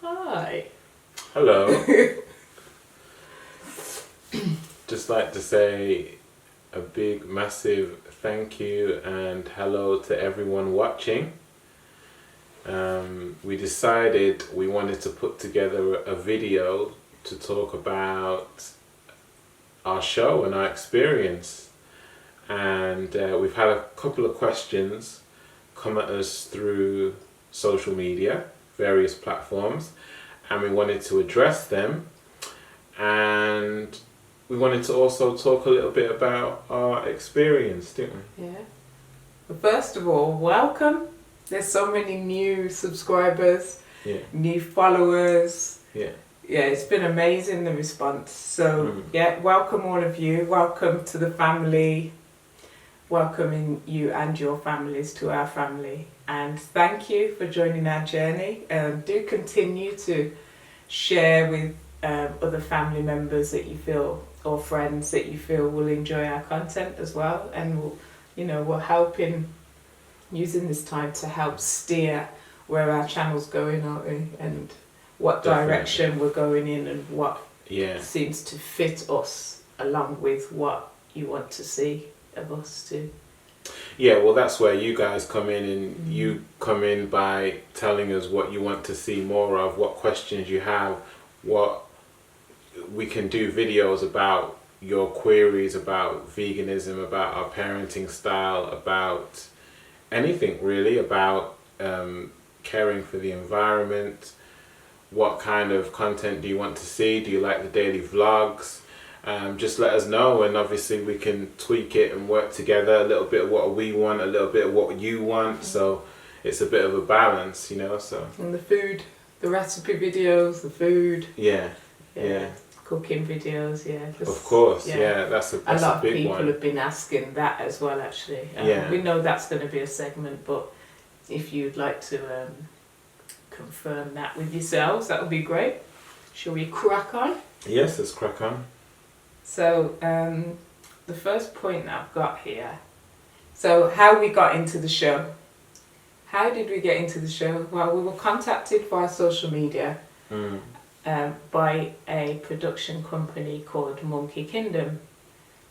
Hi. Hello. Just like to say a big, massive thank you and hello to everyone watching. We decided we wanted to put together a video to talk about our show and our experience. And we've had a couple of questions come at us through social media, various platforms, and we wanted to address them. And we wanted to also talk a little bit about our experience, didn't we? Yeah. Well, first of all, welcome. There's so many new subscribers, new followers. Yeah. Yeah, it's been amazing, the response. So, yeah, welcome all of you. Welcome to the family. Welcoming you and your families to our family. And thank you for joining our journey. Do continue to share with other family members that you feel, or friends that you feel will enjoy our content as well. And we're helping, using this time to help steer where our channel's going, aren't we? And what direction we're going in and what seems to fit us along with what you want to see of us too. Yeah, well, that's where you guys come in, and you come in by telling us what you want to see more of, what questions you have, what we can do videos about, your queries about veganism, about our parenting style, about anything really, about caring for the environment. What kind of content do you want to see? Do you like the daily vlogs? Just let us know, and obviously we can tweak it and work together. A little bit of what we want, a little bit of what you want, so it's a bit of a balance, so. And the food, the recipe videos, the food. Yeah. Cooking videos, Of course, that's a big one. A lot of people have been asking that as well, actually. We know that's going to be a segment, but if you'd like to confirm that with yourselves, that would be great. Shall we crack on? Yes, let's crack on. So, the first point that I've got here, so how we got into the show. How did we get into the show? Well, we were contacted via social media by a production company called Monkey Kingdom.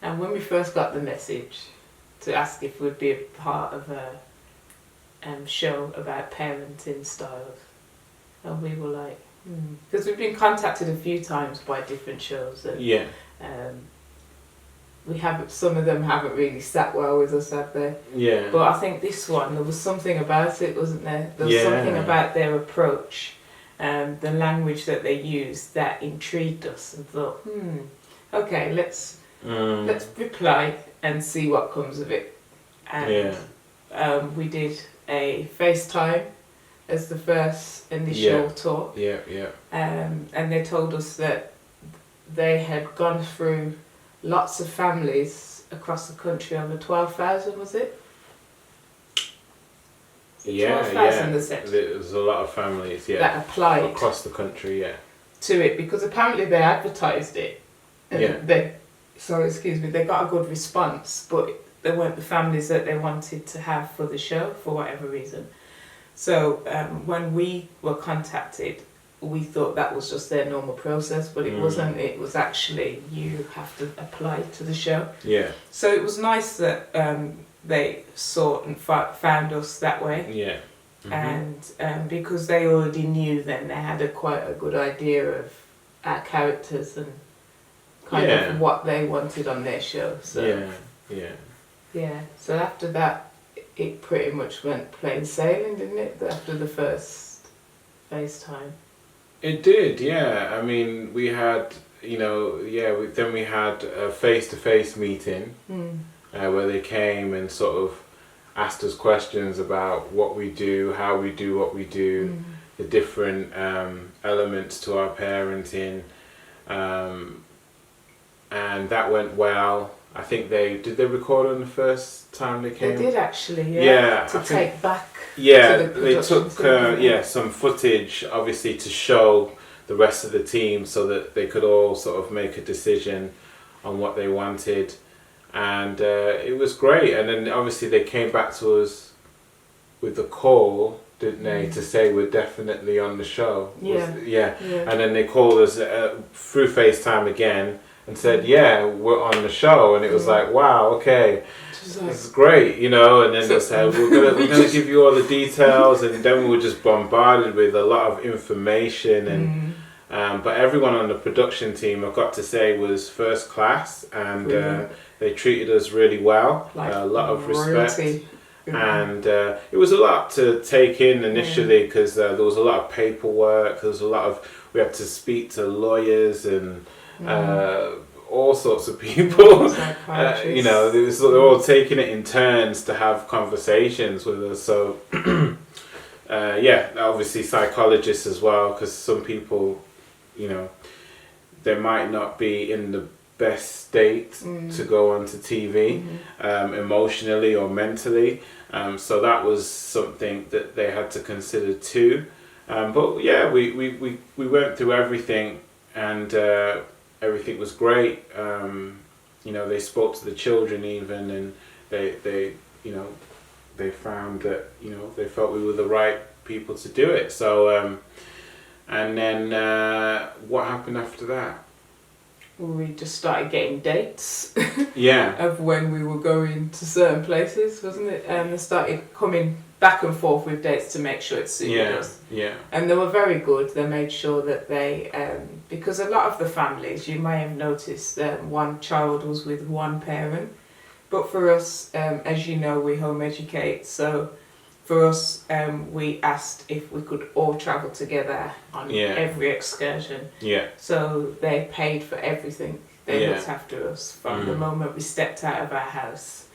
And when we first got the message to ask if we'd be a part of a show about parenting styles, and we were like, because we've been contacted a few times by different shows. And, we haven't. Some of them haven't really sat well with us, have they? Yeah. But I think this one, there was something about it, wasn't there? There was something about their approach, the language that they used that intrigued us, and thought, okay, let's reply and see what comes of it. And we did a FaceTime as the first initial talk. And they told us that they had gone through lots of families across the country, over 12,000, was it? 12,000 they said. There's a lot of families, that applied across the country, to it, because apparently they advertised it. And they got a good response, but they weren't the families that they wanted to have for the show for whatever reason. So when we were contacted, we thought that was just their normal process, but it wasn't. It was actually, you have to apply to the show. Yeah. So it was nice that they sought and found us that way. Yeah. And because they already knew, then they had quite a good idea of our characters and kind of what they wanted on their show. So so after that, it pretty much went plain sailing, didn't it? After the first FaceTime. It did, I mean, we had, then we had a face-to-face meeting where they came and sort of asked us questions about what we do, how we do what we do, the different elements to our parenting, and that went well. I think they record on the first time they came? They did actually, to take back. They took some footage, obviously, to show the rest of the team so that they could all sort of make a decision on what they wanted, and it was great. And then obviously they came back to us with the call didn't they, to say we're definitely on the show. Yeah. Yeah. And then they called us through FaceTime again and said, yeah, we're on the show. And it was like, wow, okay, this is great, you know. And then they said, we're gonna give you all the details. And then we were just bombarded with a lot of information. And but everyone on the production team, I've got to say, was first class. And they treated us really well. Like a lot of respect. Royalty. And it was a lot to take in initially because there was a lot of paperwork. There was a lot of, we had to speak to lawyers and all sorts of people. You know, they're all taking it in turns to have conversations with us. So obviously psychologists as well, because some people, you know, they might not be in the best state to go onto TV emotionally or mentally. So that was something that they had to consider too. But yeah, we went through everything, and everything was great. You know, they spoke to the children even, and they you know, they found that, you know, they felt we were the right people to do it. So and then what happened after that? We just started getting dates Yeah. of when we were going to certain places, wasn't it? And they started coming back and forth with dates to make sure it suited us. Yeah. And they were very good. They made sure that they, because a lot of the families, you may have noticed that one child was with one parent. But for us, as you know, we home educate. So for us, we asked if we could all travel together on every excursion. Yeah. So they paid for everything. They looked after us from the moment we stepped out of our house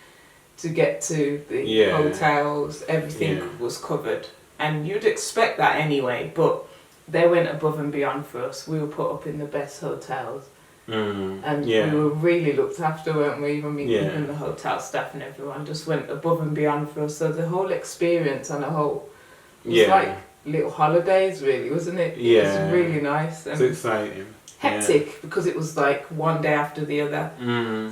to get to the hotels. Everything was covered. And you'd expect that anyway, but they went above and beyond for us. We were put up in the best hotels. And we were really looked after, weren't we? Even the hotel staff and everyone just went above and beyond for us. So the whole experience on a whole was like little holidays, really, wasn't it? It was really nice. And it's exciting. Hectic because it was like one day after the other.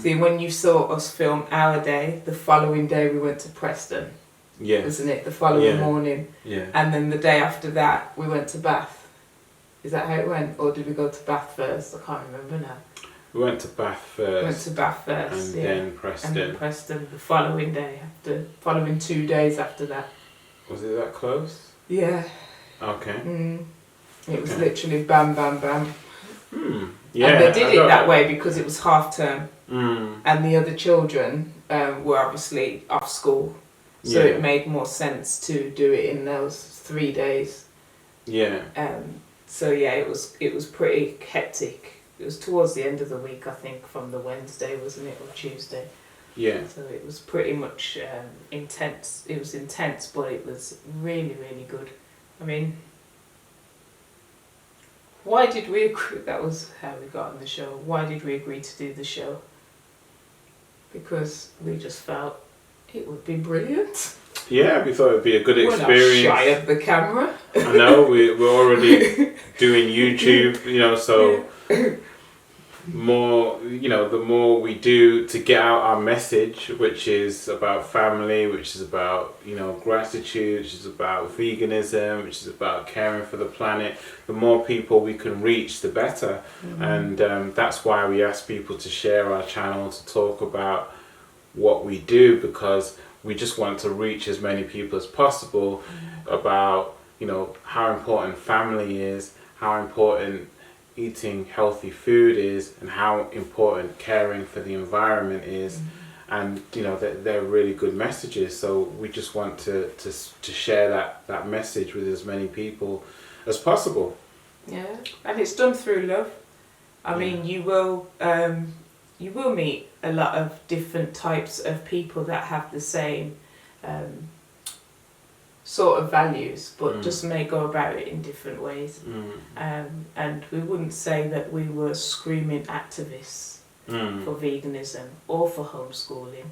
See, when you saw us film our day, the following day we went to Preston. Yeah. Wasn't it? The following morning. Yeah. And then the day after that we went to Bath. Is that how it went? Or did we go to Bath first? I can't remember now. We went to Bath first. And then Preston. And then Preston the following day, following 2 days after that. Was it that close? Yeah. Okay. It was literally bam, bam, bam. Yeah. And they did it that way because it was half term. And the other children were obviously off school. So it made more sense to do it in those 3 days. Yeah. So yeah, it was pretty hectic. It was towards the end of the week, I think, from the Wednesday, wasn't it, or Tuesday? Yeah. So it was pretty much intense. It was intense, but it was really, really good. I mean, why did we agree? That was how we got on the show. Why did we agree to do the show? Because we just felt it would be brilliant. Yeah, we thought it would be a good experience. We're not shy of the camera. I know, we're already doing YouTube, you know, so more, you know, the more we do to get out our message, which is about family, which is about, you know, gratitude, which is about veganism, which is about caring for the planet, the more people we can reach, the better. And that's why we ask people to share our channel, to talk about what we do, because we just want to reach as many people as possible about, you know, how important family is, how important eating healthy food is, and how important caring for the environment is. And, you know, they're really good messages. So we just want to share that message with as many people as possible. Yeah, and it's done through love. I mean, you will meet a lot of different types of people that have the same sort of values, but just may go about it in different ways. And we wouldn't say that we were screaming activists for veganism or for homeschooling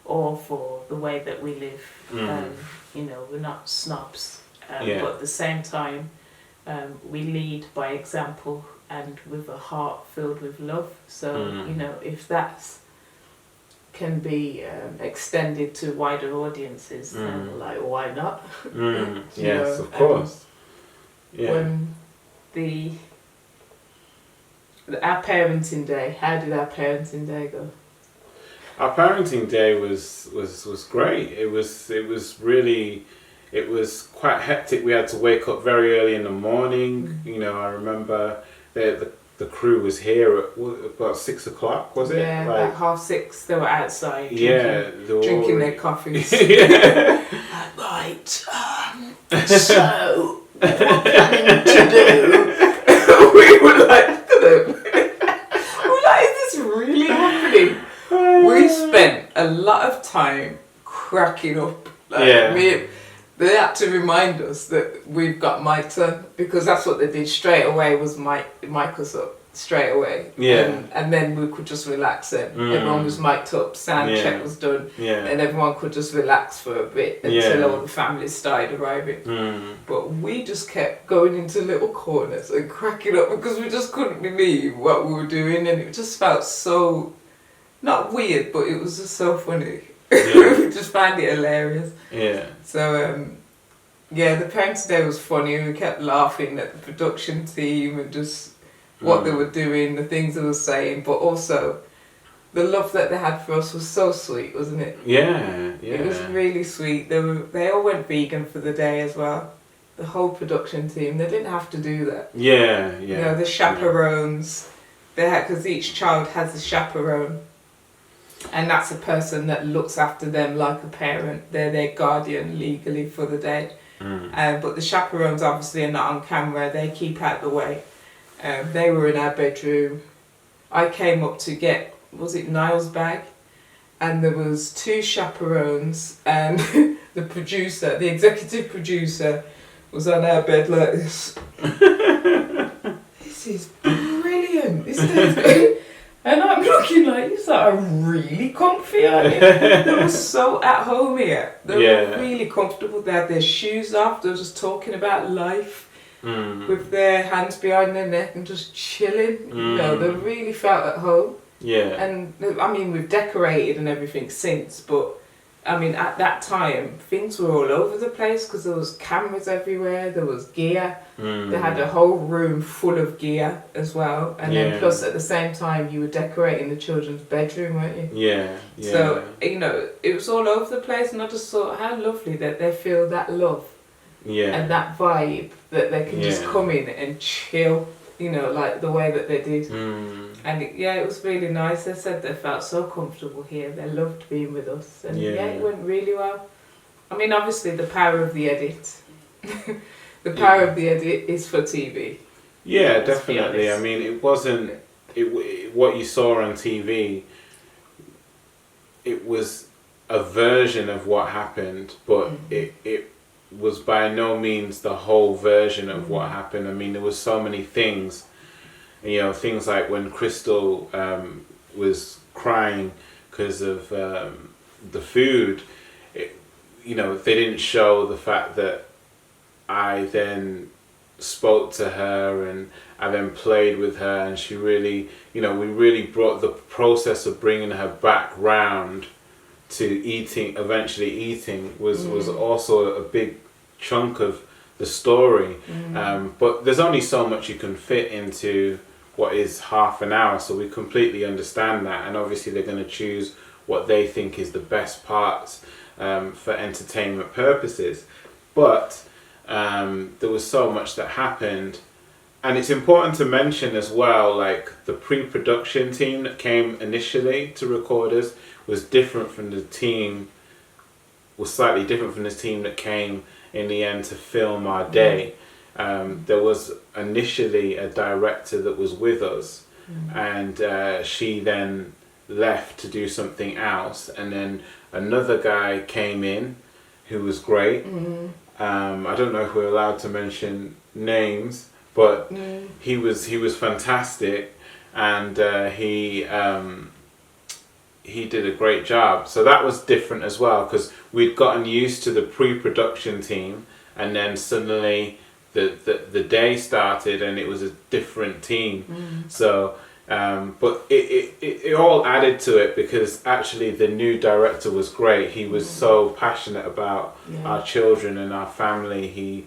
or for the way that we live. You know, we're not snobs, but at the same time, we lead by example and with a heart filled with love. So, you know, if that's can be extended to wider audiences, and like, why not? Yes, of course. When our parenting day, how did our parenting day go? Our parenting day was great. It was really, it was quite hectic. We had to wake up very early in the morning. You know, I remember the crew was here at about 6 o'clock, was it? Yeah, like 5:30. They were outside drinking their coffees. Right. So, what we're planning to do? We were like, look at them. We were like, is this really happening? We spent a lot of time cracking up. Like, they had to remind us that we've got mics on, because that's what they did straight away, was mic us up straight away. And then we could just relax then. Everyone was mic'd up, sound check was done, and everyone could just relax for a bit until all the families started arriving. But we just kept going into little corners and cracking up because we just couldn't believe what we were doing, and it just felt so, not weird, but it was just so funny. We just found it hilarious. So the parents' day was funny. We kept laughing at the production team and just what they were doing, the things they were saying, but also the love that they had for us was so sweet, wasn't it? It was really sweet. They all went vegan for the day as well. The whole production team, they didn't have to do that. You know, the chaperones, they had, because each child has a chaperone. And that's a person that looks after them like a parent. They're their guardian legally for the day. But the chaperones obviously are not on camera. They keep out the way. They were in our bedroom. I came up to get, was it Niall's bag? And there was 2 chaperones, and the producer, the executive producer, was on our bed like this. This is brilliant. This is and I'm looking like, these are really comfy, aren't you? They were so at home here. They were really comfortable. They had their shoes off. They were just talking about life with their hands behind their neck and just chilling. You know, they really felt at home. And I mean, we've decorated and everything since, but I mean, at that time, things were all over the place because there was cameras everywhere, there was gear. They had a whole room full of gear as well. And then plus at the same time, you were decorating the children's bedroom, weren't you? So, you know, it was all over the place, and I just thought how lovely that they feel that love and that vibe, that they can just come in and chill, you know, like the way that they did. And it was really nice. They said they felt so comfortable here. They loved being with us. And it went really well. I mean, obviously the power of the edit. The power of the edit is for TV. Yeah, definitely. I mean, it wasn't, what you saw on TV, it was a version of what happened, but it was by no means the whole version of what happened. I mean, there was so many things. You know, things like when Crystal was crying because of the food, you know, they didn't show the fact that I then spoke to her and I then played with her, and she really, you know, we really brought the process of bringing her back round to eating, eventually eating, was also a big chunk of the story. But there's only so much you can fit into what is half an hour, so we completely understand that, and obviously they're going to choose what they think is the best parts for entertainment purposes. But there was so much that happened, and it's important to mention as well, like the pre-production team that came initially to record us was different from the team, was slightly different from the team that came in the end to film our day. There was initially a director that was with us, and she then left to do something else, and then another guy came in who was great. I don't know if we're allowed to mention names, but he was fantastic, and he did a great job. So that was different as well, because we'd gotten used to the pre-production team, and then suddenly the day started and it was a different team. So But it all added to it because actually the new director was great. He was so passionate about our children and our family. He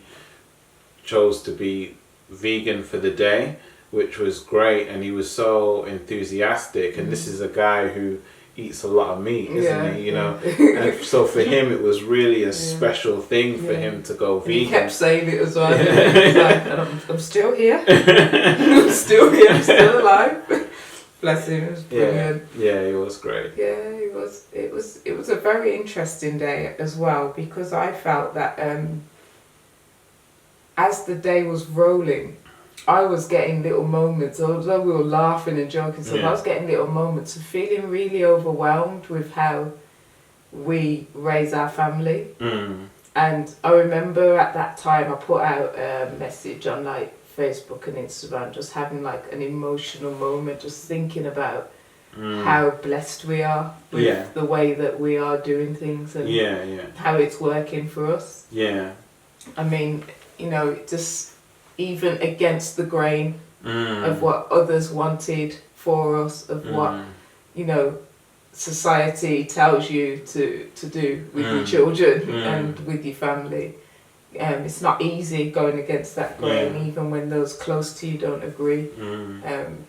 chose to be vegan for the day, which was great, and he was so enthusiastic. And this is a guy who eats a lot of meat, isn't he? You know, and so for him it was really a special thing for him to go vegan. He kept saying it as well. He's like, I'm still here. I'm still here. I'm still alive. Bless him. It was brilliant. Yeah, it was great. Yeah, it was. It was a very interesting day as well, because I felt that as the day was rolling, I was getting little moments, although we were laughing and joking, so I was getting little moments of feeling really overwhelmed with how we raise our family. And I remember at that time I put out a message on like Facebook and Instagram, just having like an emotional moment, just thinking about how blessed we are with the way that we are doing things and how it's working for us. I mean, you know, just even against the grain of what others wanted for us, of what, you know, society tells you to do with your children and with your family. It's not easy going against that grain, even when those close to you don't agree.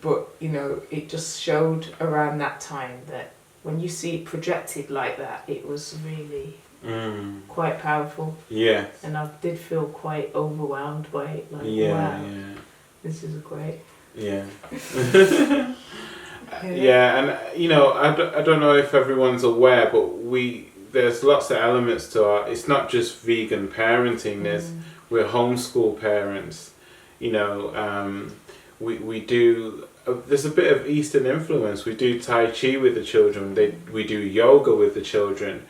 But, you know, it just showed around that time that when you see it projected like that, it was really quite powerful. And I did feel quite overwhelmed by it. Like, wow, this is great. And you know, I don't know if everyone's aware, but there's lots of elements to our. It's not just vegan parenting. We're homeschool parents. You know, we do. There's a bit of Eastern influence. We do Tai Chi with the children. We do yoga with the children.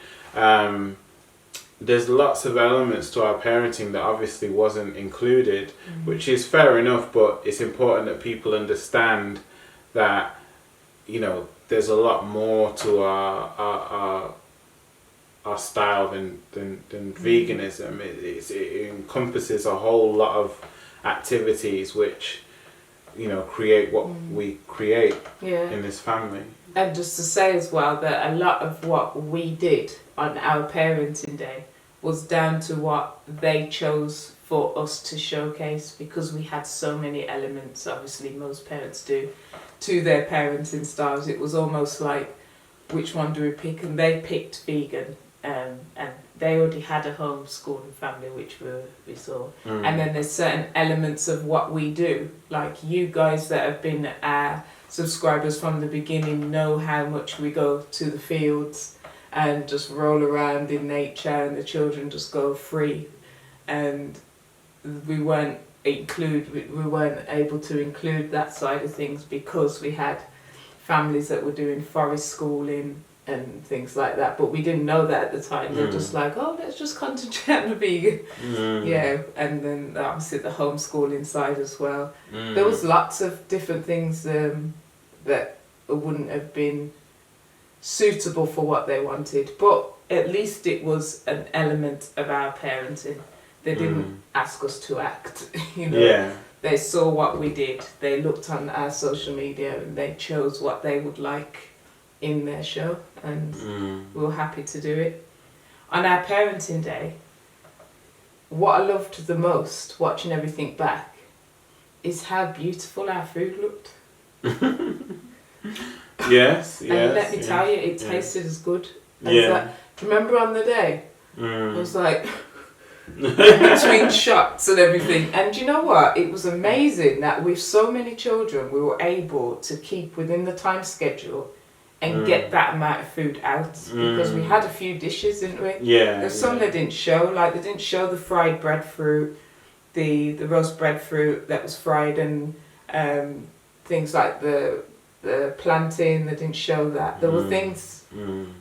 There's lots of elements to our parenting that obviously wasn't included, which is fair enough, but it's important that people understand that, you know, there's a lot more to our style than veganism. It encompasses a whole lot of activities which, you know, create what we create in this family. And just to say as well that a lot of what we did on our parenting day was down to what they chose for us to showcase, because we had so many elements, obviously most parents do, to their parenting styles. It was almost like, which one do we pick? And they picked vegan, and they already had a homeschooling family, which we saw. And then there's certain elements of what we do, like you guys that have been our subscribers from the beginning know how much we go to the fields and just roll around in nature, and the children just go free. And we weren't able to include that side of things because we had families that were doing forest schooling and things like that, but we didn't know that at the time. They're just like, oh, let's just concentrate on the vegan. And then obviously the homeschooling side as well. There was lots of different things that wouldn't have been suitable for what they wanted, but at least it was an element of our parenting. They didn't ask us to act, you know. They saw what we did. They looked on our social media and they chose what they would like in their show, and we were happy to do it. On our parenting day, what I loved the most, watching everything back, is how beautiful our food looked. And let me tell you, it tasted as good as that. Do you remember on the day? I was like, in between shots and everything. And you know what? It was amazing that with so many children, we were able to keep within the time schedule and get that amount of food out, because we had a few dishes, didn't we? There's some that didn't show, like they didn't show the fried breadfruit, the roast breadfruit that was fried, and things like the plantain. They didn't show that. There were things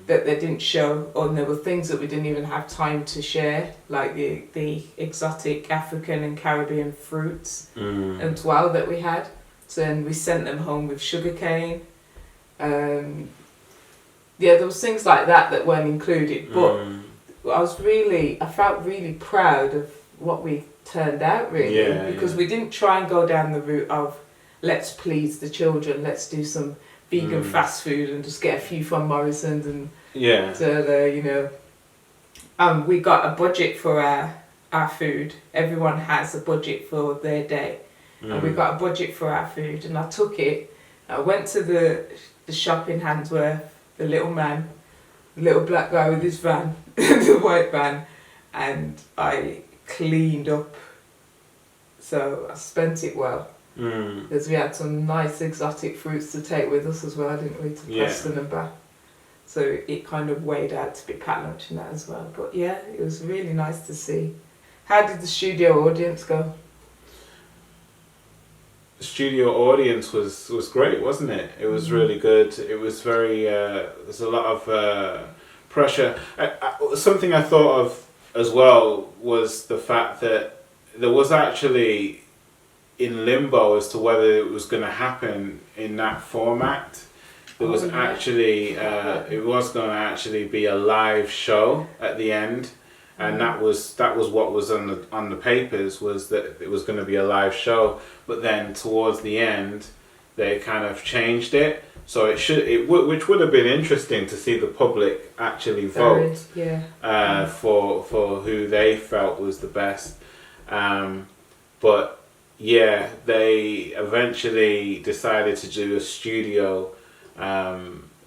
that they didn't show, and there were things that we didn't even have time to share, like the exotic African and Caribbean fruits as well that we had. So then we sent them home with sugarcane. There was things like that weren't included, but I felt really proud of what we turned out, really, because we didn't try and go down the route of let's please the children, let's do some vegan fast food and just get a few from Morrison's and we got a budget for our food. Everyone has a budget for their day. And we got a budget for our food, and I took it. I went to the shop in Handsworth, the little man, the little black guy with his van, the white van, and I cleaned up. So I spent it well. Because we had some nice exotic fruits to take with us as well, didn't we, to Preston and back. So it kind of weighed out to be packed lunch and that as well. But yeah, it was really nice to see. How did the studio audience go? The studio audience was great, wasn't it? It was really good. It was very, there's a lot of pressure. Something I thought of as well was the fact that there was actually in limbo as to whether it was going to happen in that format. There was actually, it was going to actually be a live show at the end, and that was what was on the papers, was that it was going to be a live show. But then towards the end, they kind of changed it, so which would have been interesting to see the public actually vote for who they felt was the best. But yeah, they eventually decided to do a studio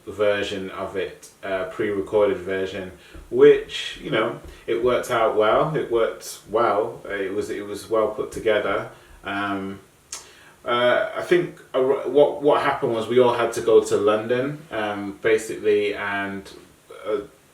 version of it, pre-recorded version, which, you know, it worked out well. It worked well. It was well put together. I think what happened was we all had to go to London, basically, and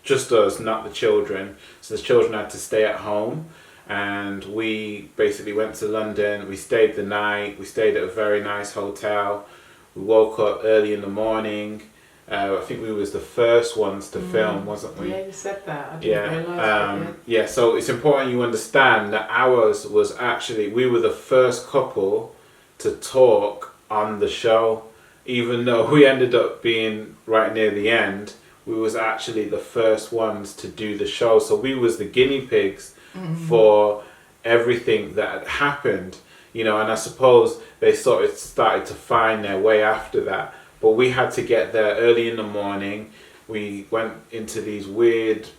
just us, not the children. So the children had to stay at home. And we basically went to London. We stayed the night. We stayed at a very nice hotel. We woke up early in the morning. I think we was the first ones to film, wasn't we? Yeah, you said that. I didn't realise that. Yeah, so it's important you understand that ours was actually, we were the first couple to talk on the show. Even though we ended up being right near the end, we was actually the first ones to do the show. So we was the guinea pigs for everything that had happened, you know, and I suppose they sort of started to find their way after that. But we had to get there early in the morning. We went into these weird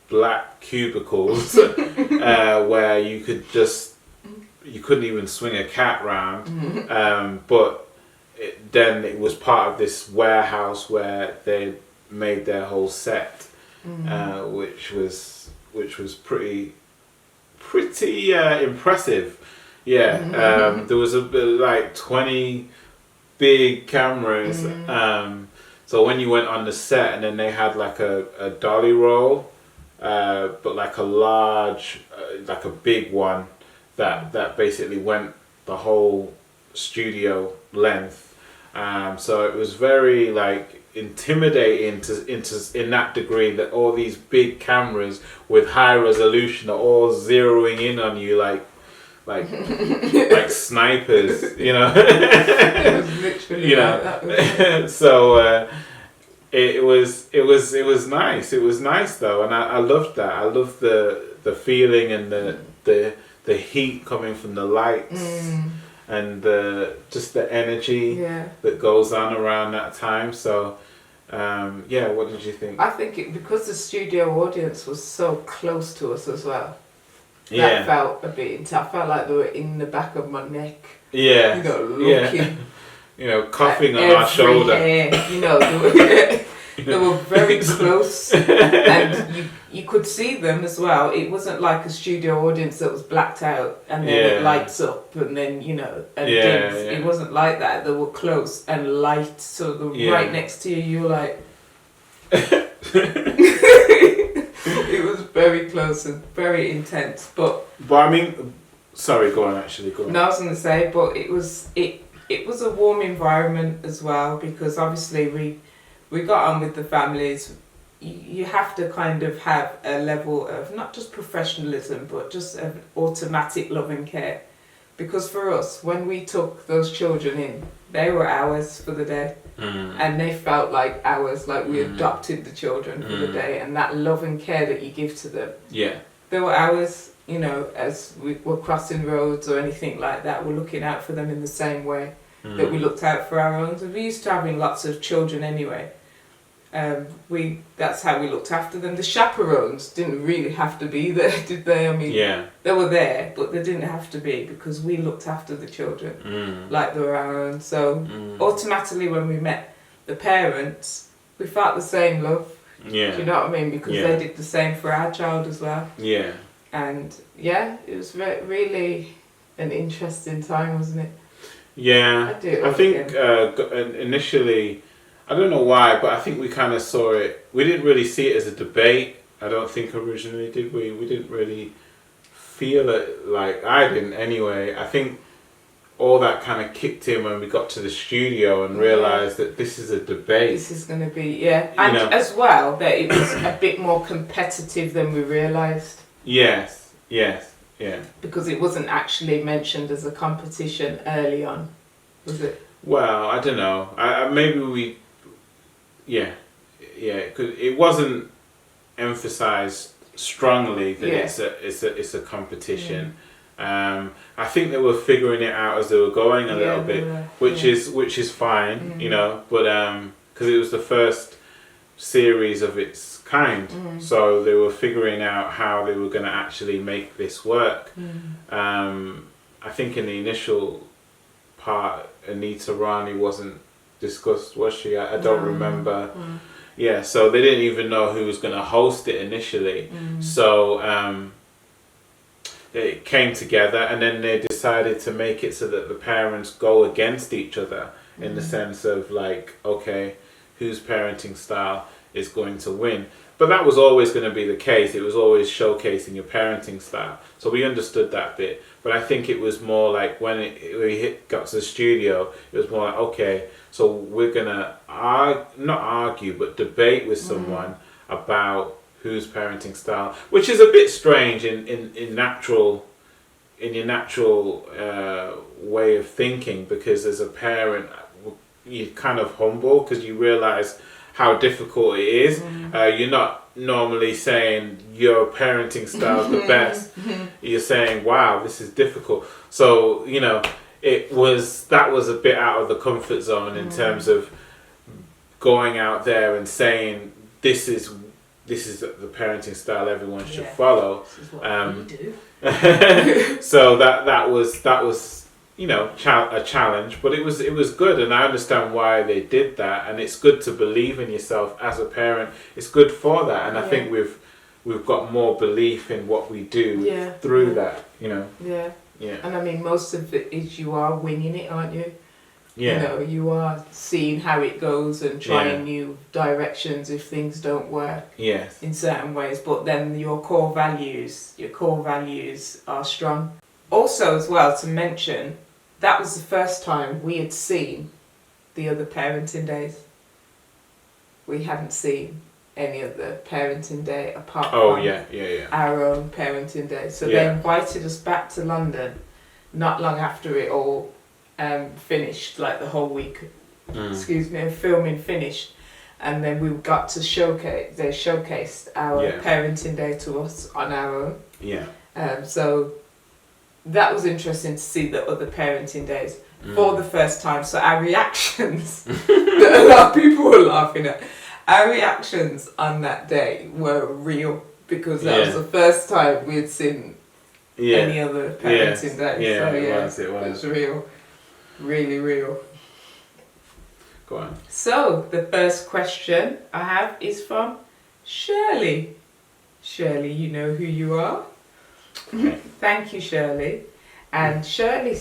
black cubicles where you couldn't even swing a cat round. But then it was part of this warehouse where they made their whole set, which was pretty impressive. Yeah. There was a bit like 20 big cameras. So when you went on the set, and then they had like a dolly roll, but like a large, like a big one that basically went the whole studio length. So it was very like intimidating in that degree, that all these big cameras with high resolution are all zeroing in on you like snipers, you know. It was literally like that. So it was nice. It was nice though, and I loved that. I loved the feeling and the heat coming from the lights. And just the energy that goes on around that time. So, what did you think? I think because the studio audience was so close to us as well, that felt a bit intense. I felt like they were in the back of my neck. Yeah. You know, looking. You know, coughing on our shoulder. Hair, you know, they were very close, and you could see them as well. It wasn't like a studio audience that was blacked out and then it lights up and then, you know, and dims. It wasn't like that. They were close and light, so they were right next to you. You were like, it was very close and very intense. But I mean, sorry, go on. No, I was going to say, but it was a warm environment as well, because obviously we got on with the families. You have to kind of have a level of not just professionalism, but just an automatic love and care. Because for us, when we took those children in, they were ours for the day. And they felt like ours, like we adopted the children for the day. And that love and care that you give to them, they were ours, you know, as we were crossing roads or anything like that. We're looking out for them in the same way. that we looked out for our own. So we used to having lots of children anyway. That's how we looked after them. The chaperones didn't really have to be there, did they? I mean, they were there, but they didn't have to be because we looked after the children like they were our own. So automatically, when we met the parents, we felt the same love. Yeah. Do you know what I mean? Because they did the same for our child as well. Yeah. And it was really an interesting time, wasn't it? Yeah. I think initially, I don't know why, but I think we kind of saw it. We didn't really see it as a debate. I don't think originally, did we? We didn't really feel it, like I didn't anyway. I think all that kind of kicked in when we got to the studio and realised that this is a debate. This is going to be, and as well that it was a bit more competitive than we realised. Yes. Because it wasn't actually mentioned as a competition early on, was it? Well, I don't know. Maybe we. Yeah, cause it wasn't emphasised strongly that it's a competition. I think they were figuring it out as they were going a little bit, which is fine, you know. But because it was the first series of its kind, so they were figuring out how they were going to actually make this work. I think in the initial part, Anita Rani wasn't discussed, was she? I don't remember. Yeah, so they didn't even know who was going to host it initially. So it came together, and then they decided to make it so that the parents go against each other in the sense of like, okay, whose parenting style is going to win. But that was always going to be the case. It was always showcasing your parenting style. So we understood that bit. But I think it was more like when we got to the studio, it was more like, okay, so we're going to not argue, but debate with someone about whose parenting style, which is a bit strange in your natural way of thinking, because as a parent, you're kind of humble because you realise how difficult it is. You're not normally saying your parenting style is the best. You're saying, wow, this is difficult. So, you know, that was a bit out of the comfort zone in terms of going out there and saying, this is the parenting style everyone should follow. This is what we do. So that was you know, a challenge, but it was good, and I understand why they did that, and it's good to believe in yourself as a parent. It's good for that, and I think we've got more belief in what we do through that, you know. Yeah. And I mean, most of it is you are winging it, aren't you? Yeah. You know, you are seeing how it goes and trying new directions if things don't work. Yes. In certain ways, but then your core values are strong. Also, as well, to mention, that was the first time we had seen the other parenting days. We hadn't seen any other parenting day apart from our own parenting day. So they invited us back to London not long after it all finished, like the whole week, of filming finished. And then we got to they showcased our parenting day to us on our own. Yeah. So that was interesting to see the other parenting days for the first time. So our reactions, that a lot of people were laughing at, our reactions on that day were real, because that was the first time we had seen any other parenting day. Yeah, so it was real. Really real. Go on. So the first question I have is from Shirley. Shirley, you know who you are. Thank you, Shirley. And Shirley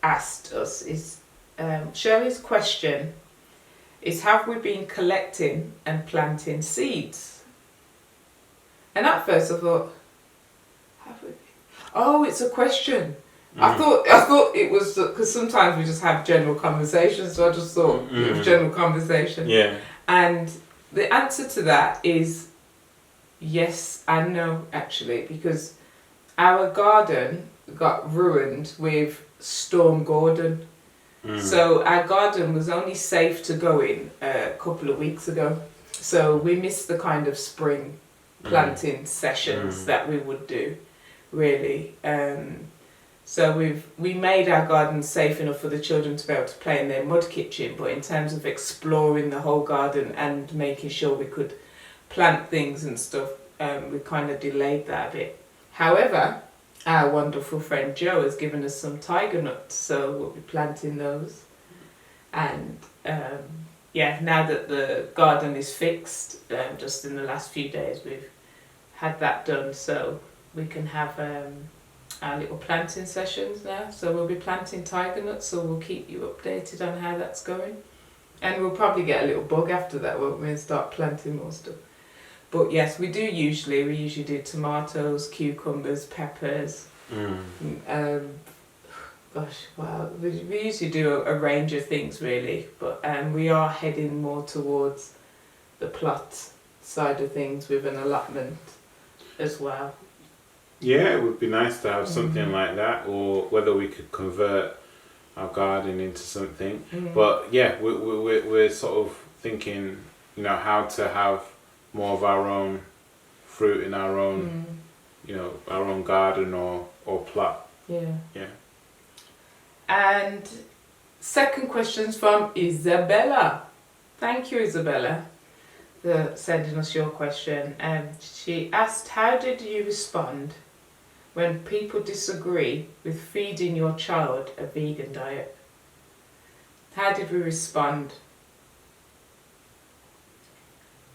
asked us, Shirley's question is, have we been collecting and planting seeds? And at first I thought, have we been? Oh, it's a question. I thought it was, because sometimes we just have general conversations, so I just thought it was general conversation. Yeah. And the answer to that is yes and no, actually, because our garden got ruined with Storm Gordon. So our garden was only safe to go in a couple of weeks ago. So we missed the kind of spring planting sessions that we would do, really. So we made our garden safe enough for the children to be able to play in their mud kitchen, but in terms of exploring the whole garden and making sure we could plant things and stuff, we kind of delayed that a bit. However, our wonderful friend Joe has given us some tiger nuts, so we'll be planting those. And now that the garden is fixed, just in the last few days we've had that done, so we can have our little planting sessions now. So we'll be planting tiger nuts, so we'll keep you updated on how that's going. And we'll probably get a little bug after that, won't we, and start planting more stuff. But yes, we usually do tomatoes, cucumbers, peppers. We usually do a range of things really, but we are heading more towards the plot side of things with an allotment as well. Yeah, it would be nice to have something like that, or whether we could convert our garden into something. But yeah, we're sort of thinking, how to have more of our own fruit in our own, our own garden or plot. Yeah. Yeah. And second question's from Isabella. Thank you, Isabella, for sending us your question. She asked, how did you respond when people disagree with feeding your child a vegan diet? How did we respond?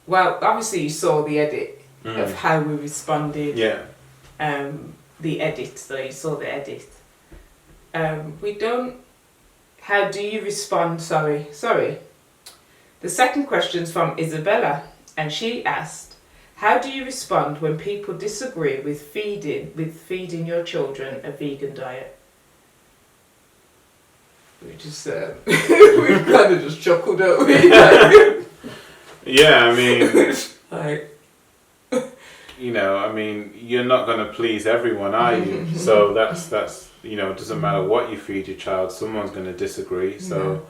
Well, obviously you saw the edit of how we responded. Yeah. The edit, so you saw the edit. How do you respond? Sorry. The second question's from Isabella, and she asked, how do you respond when people disagree with feeding your children a vegan diet? We just we kind of just chuckled, don't we? Yeah, I mean, like, you're not going to please everyone, are you? So that's it doesn't matter what you feed your child, someone's going to disagree. So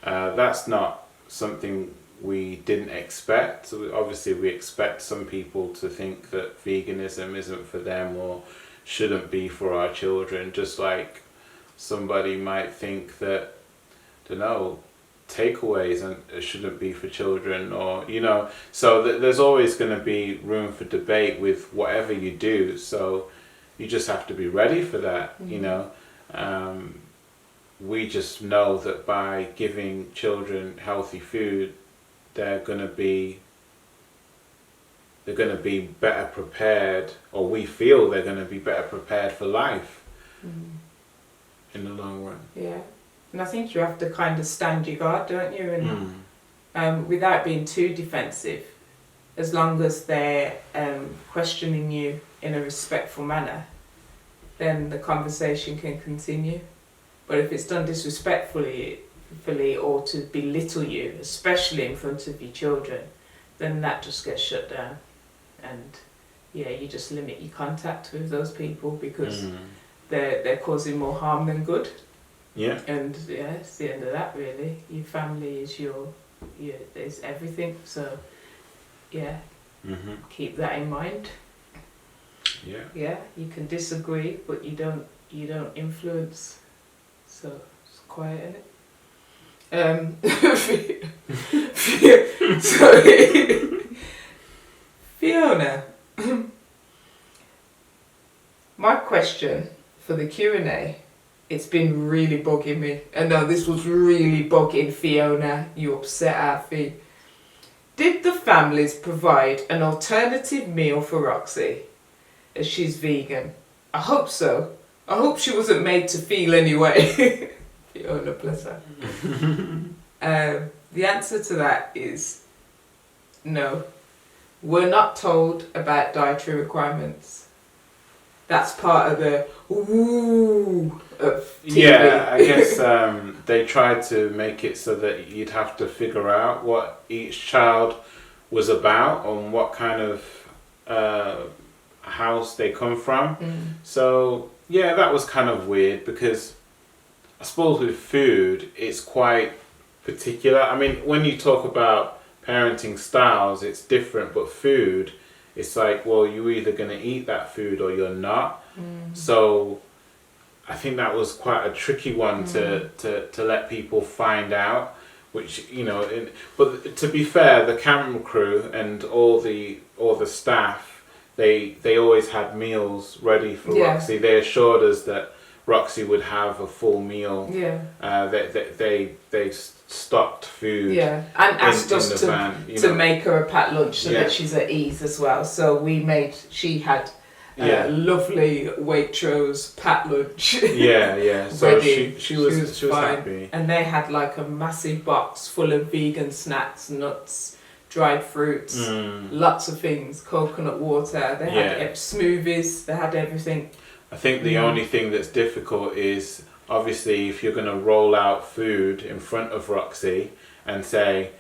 that's not something we didn't expect. So obviously we expect some people to think that veganism isn't for them or shouldn't be for our children, just like somebody might think that, takeaways shouldn't be for children, or so there's always going to be room for debate with whatever you do, so you just have to be ready for that. We just know that by giving children healthy food, they're going to be better prepared, or we feel they're going to be better prepared for life in the long run. Yeah. And I think you have to kind of stand your guard, don't you? And without being too defensive, as long as they're questioning you in a respectful manner, then the conversation can continue. But if it's done disrespectfully or to belittle you, especially in front of your children, then that just gets shut down. And you just limit your contact with those people because they're causing more harm than good. Yeah. And it's the end of that really. Your family is is everything. So keep that in mind. Yeah. Yeah, you can disagree, but you don't influence. So it's quiet, innit? Sorry. Fiona. My question for the Q&A, it's been really bugging me. And no, this was really bugging Fiona. You upset Alfie. Did the families provide an alternative meal for Roxy, as she's vegan? I hope so. I hope she wasn't made to feel anyway. Fiona, bless her. The answer to that is no. We're not told about dietary requirements. That's part of the ooh of TV. Yeah, I guess they tried to make it so that you'd have to figure out what each child was about and what kind of house they come from. So yeah, that was kind of weird because I suppose with food it's quite particular. I mean, when you talk about parenting styles, it's different, but food, it's like, well, you're either going to eat that food or you're not. So I think that was quite a tricky one to let people find out, which, you know, but to be fair, the camera crew and all the staff, they always had meals ready for Roxy. They assured us that Roxy would have a full meal. They stocked food. And asked us to make her a packed lunch so that she's at ease as well. So she had lovely Waitrose packed lunch. So she was fine. Happy. And they had like a massive box full of vegan snacks, nuts, dried fruits, lots of things, coconut water. They had smoothies. They had everything. I think the only thing that's difficult is, obviously, if you're going to roll out food in front of Roxy and say,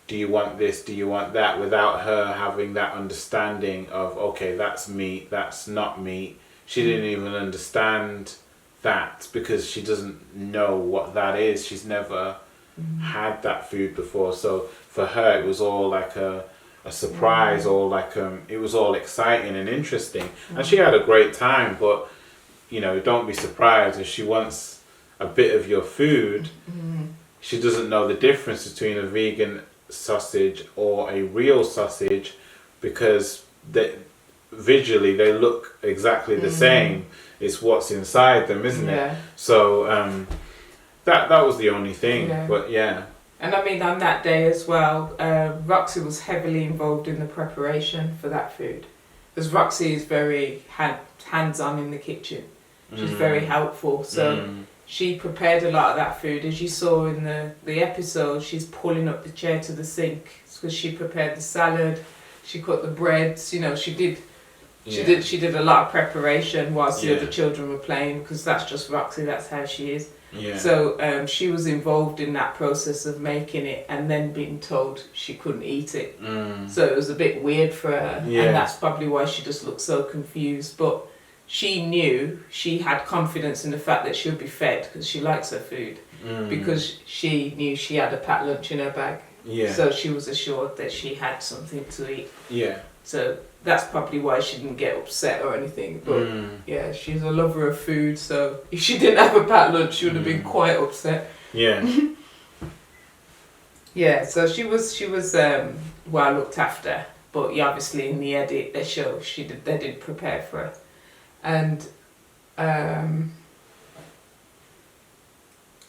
do you want this, do you want that, without her having that understanding of, okay, that's meat, that's not meat. She didn't even understand that because she doesn't know what that is. She's never had that food before. So for her, it was all like a surprise, or like it was all exciting and interesting. And she had a great time, but, you know, don't be surprised if she wants a bit of your food. She doesn't know the difference between a vegan sausage or a real sausage, because visually they look exactly the same. It's what's inside them, isn't it? So that was the only thing. But and I mean, on that day as well, Roxy was heavily involved in the preparation for that food, because Roxy is very hands-on in the kitchen. She's very helpful, so she prepared a lot of that food. As you saw in the episode, she's pulling up the chair to the sink because she prepared the salad, she cut the breads. You know, she did a lot of preparation whilst the other children were playing, because that's just Roxy. That's how she is. So she was involved in that process of making it, and then being told she couldn't eat it. So it was a bit weird for her, and that's probably why she just looked so confused. But she knew, she had confidence in the fact that she'll be fed because she likes her food, because she knew she had a packed lunch in her bag. So she was assured that she had something to eat. So that's probably why she didn't get upset or anything. But she's a lover of food, so if she didn't have a packed lunch, she would have been quite upset. So she was well looked after. But obviously in the edit they show they did prepare for her. And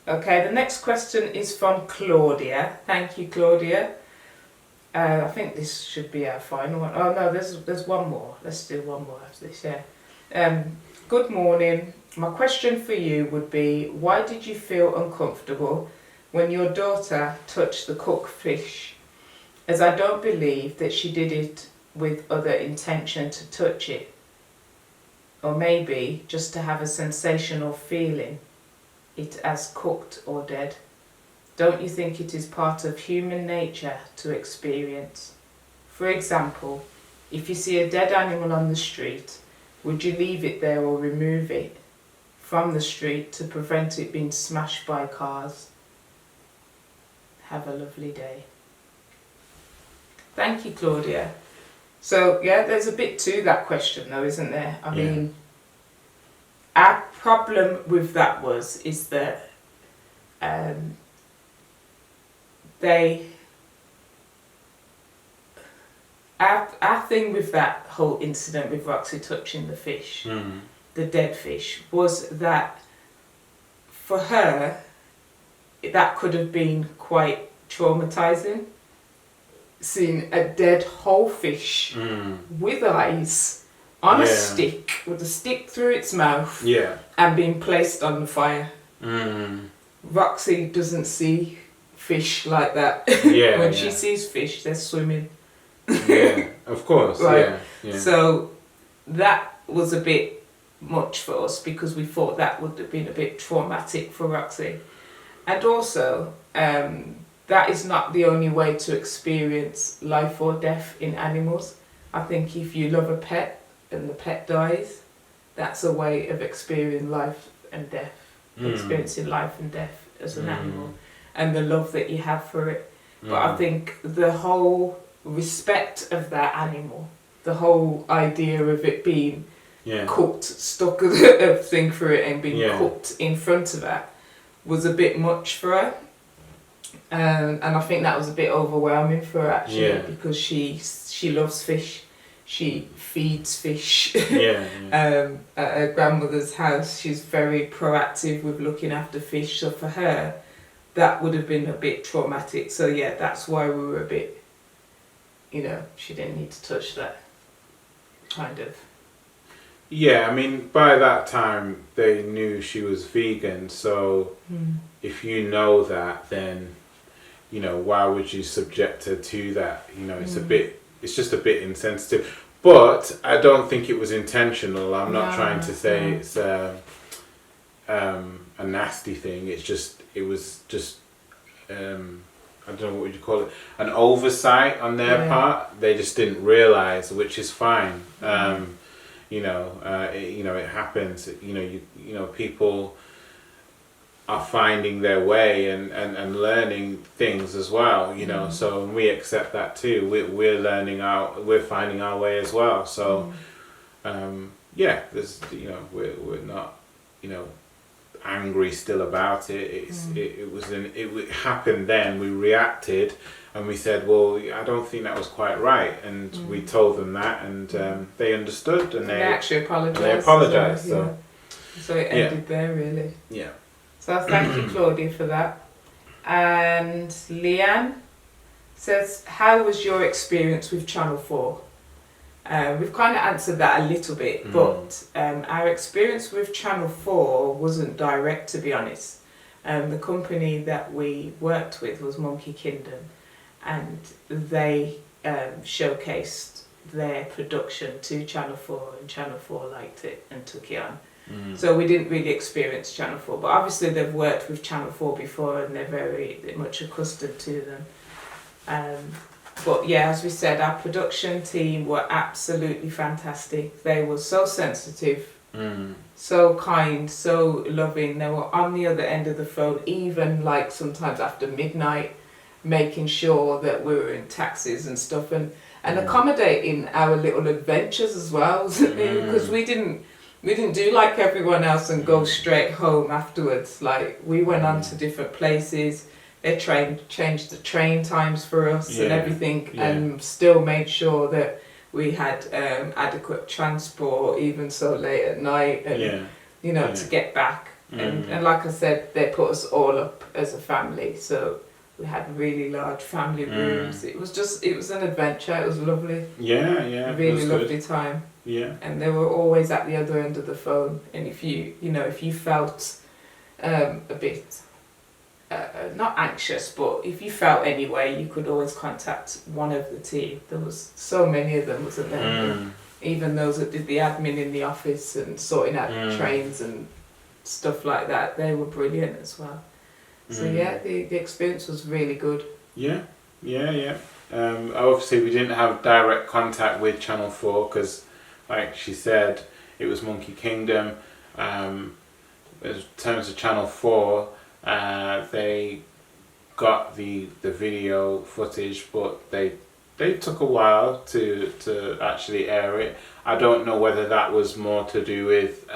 okay, the next question is from Claudia. Thank you, Claudia. I think this should be our final one. Oh no, there's one more. Let's do one more after this. Good morning. My question for you would be, why did you feel uncomfortable when your daughter touched the cooked fish? As I don't believe that she did it with other intention to touch it. Or maybe just to have a sensation or feeling it as cooked or dead. Don't you think it is part of human nature to experience? For example, if you see a dead animal on the street, would you leave it there or remove it from the street to prevent it being smashed by cars? Have a lovely day. Thank you, Claudia. So, there's a bit to that question though, isn't there? I mean, our problem with that is that our thing with that whole incident with Roxy touching the fish, the dead fish, was that for her, that could have been quite traumatizing. Seeing a dead whole fish with eyes on a stick, with a stick through its mouth, and being placed on the fire. Roxy doesn't see fish like that. When she sees fish, they're swimming. Of course. Right. So that was a bit much for us, because we thought that would have been a bit traumatic for Roxy. And also, that is not the only way to experience life or death in animals. I think if you love a pet and the pet dies, that's a way of experiencing life and death, experiencing life and death as an animal, and the love that you have for it. But I think the whole respect of that animal, the whole idea of it being cooked, stuck a thing through it and being cooked in front of her was a bit much for her. And I think that was a bit overwhelming for her actually, because she loves fish. She feeds fish. At her grandmother's house, she's very proactive with looking after fish. So for her, that would have been a bit traumatic. So yeah, that's why we were a bit, she didn't need to touch that, kind of. Yeah, I mean, by that time, they knew she was vegan. So if you know that, then, why would you subject her to that? It's just a bit insensitive. But I don't think it was intentional. I'm not trying to say it's a nasty thing. It was just I don't know, what would you call it? An oversight on their part. They just didn't realise, which is fine. It happens. People are finding their way and learning things as well, so we accept that too. We're finding our way as well. So there's we're not angry still about it. It happened then. We reacted and we said, well, I don't think that was quite right, and we told them that, and they understood, and they actually apologized. So it ended there really. Yeah. So thank you, Claudia, for that. And Leanne says, how was your experience with Channel 4? We've kind of answered that a little bit, but our experience with Channel 4 wasn't direct, to be honest. The company that we worked with was Monkey Kingdom, and they showcased their production to Channel 4, and Channel 4 liked it and took it on. So we didn't really experience Channel 4, but obviously they've worked with Channel 4 before and they're very much accustomed to them. But yeah, as we said, our production team were absolutely fantastic. They were so sensitive, so kind, so loving. They were on the other end of the phone, even like sometimes after midnight, making sure that we were in taxis and stuff, and accommodating our little adventures as well, because we didn't do like everyone else and go straight home afterwards. Like, we went on to different places. They changed the train times for us and everything, and still made sure that we had adequate transport, even so late at night, and to get back. And like I said, they put us all up as a family, so we had really large family rooms. It was an adventure. It was lovely. Really lovely time. And they were always at the other end of the phone, and if you felt a bit not anxious, but if you felt anyway, you could always contact one of the team. There was so many of them, wasn't there? Even those that did the admin in the office and sorting out trains and stuff like that, they were brilliant as well. So the experience was really good. Obviously we didn't have direct contact with Channel 4 because, like she said, it was Monkey Kingdom. In terms of Channel 4, they got the video footage, but they took a while to actually air it. I don't know whether that was more to do with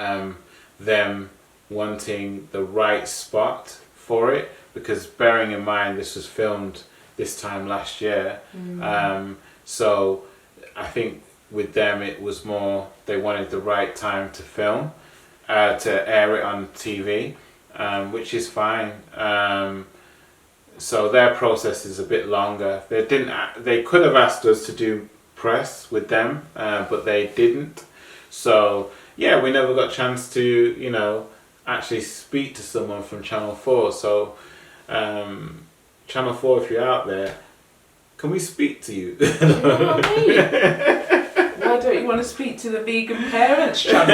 them wanting the right spot for it, because bearing in mind this was filmed this time last year, so I think with them it was more they wanted the right time to film, to air it on TV, which is fine. So their process is a bit longer. They could have asked us to do press with them, but they didn't. So yeah, we never got a chance to actually speak to someone from Channel 4. So Channel 4, if you're out there, can we speak to you? You know what I mean? Why don't you want to speak to the Vegan Parents Channel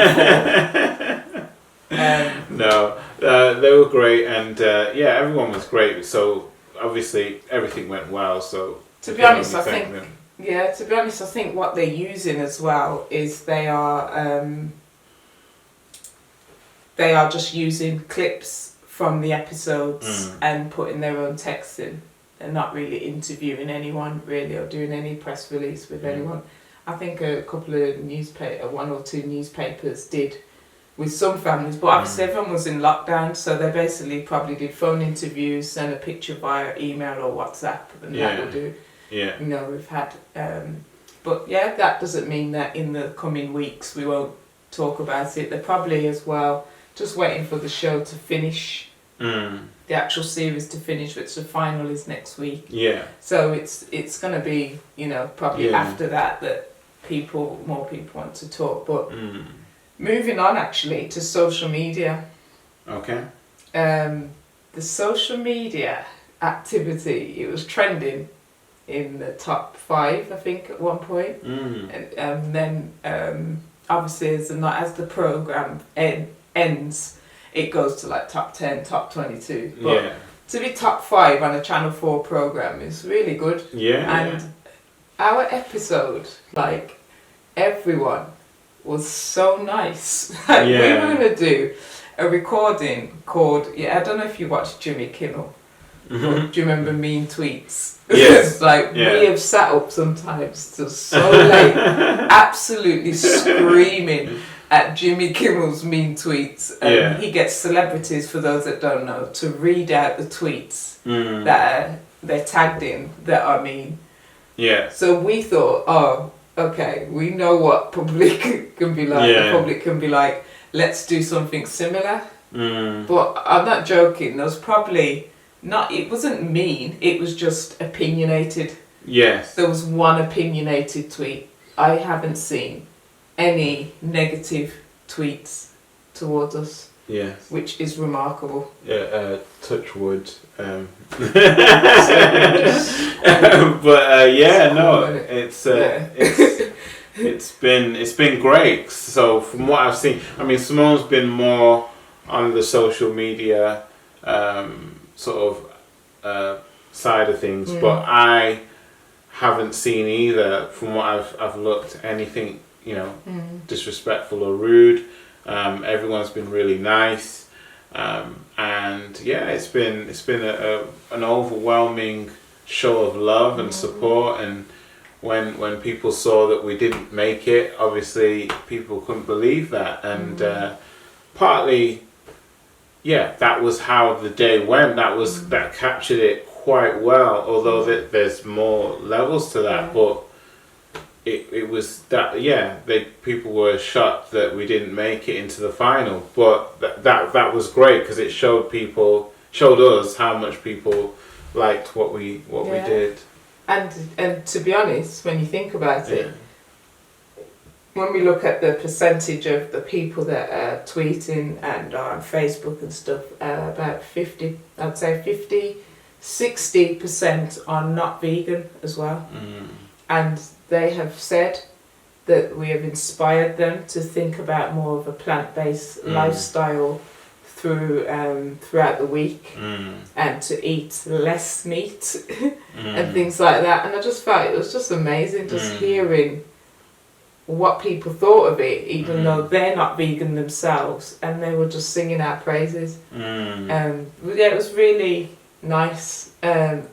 4? No, they were great, and everyone was great. So obviously everything went well. So to be honest, I think what they're using as well is they are just using clips from the episodes and putting their own text in. They're not really interviewing anyone really or doing any press release with anyone. I think a couple of one or two newspapers did with some families, but obviously everyone was in lockdown, so they basically probably did phone interviews, send a picture via email or WhatsApp, and that will do. Yeah. You know, we've had, but yeah, that doesn't mean that in the coming weeks we won't talk about it. They're probably as well just waiting for the show to finish, the actual series to finish, which the final is next week. Yeah. So it's going to be, you know, probably after that more people want to talk. But moving on actually to social media. Okay. The social media activity, it was trending in the top 5, I think, at one point. And then obviously as the program ends, it goes to like top 10, top 22. But to be top 5 on a Channel 4 program is really good. And our episode, like, everyone was so nice. Like, we were going to do a recording called, I don't know if you watched Jimmy Kimmel. Do you remember Mean Tweets? Yes. Like, we have sat up sometimes till so late, absolutely screaming at Jimmy Kimmel's Mean Tweets. He gets celebrities, for those that don't know, to read out the tweets that they're tagged in that are mean. So we thought, oh, okay, we know what public can be like. The public can be like, let's do something similar. But I'm not joking, there was probably it wasn't mean, it was just opinionated. There was one opinionated tweet. I haven't seen any negative tweets towards us. Which is remarkable. Touch wood. But it's been great. So from what I've seen, I mean, Simone's been more on the social media side of things, but I haven't seen either, from what I've looked, anything, you know, disrespectful or rude. Everyone's been really nice, and it's been an overwhelming show of love and support. And when people saw that we didn't make it, obviously people couldn't believe that, and partly that was how the day went. That captured it quite well, although there's more levels to that. But it was that people were shocked that we didn't make it into the final, but that was great, because it showed us how much people liked what we did. And to be honest, when you think about it, when we look at the percentage of the people that are tweeting and are on Facebook and stuff, about 60% are not vegan as well. And they have said that we have inspired them to think about more of a plant-based lifestyle throughout the week, and to eat less meat and things like that. And I just felt it was just amazing just hearing what people thought of it, even though they're not vegan themselves, and they were just singing our praises. It was really nice, and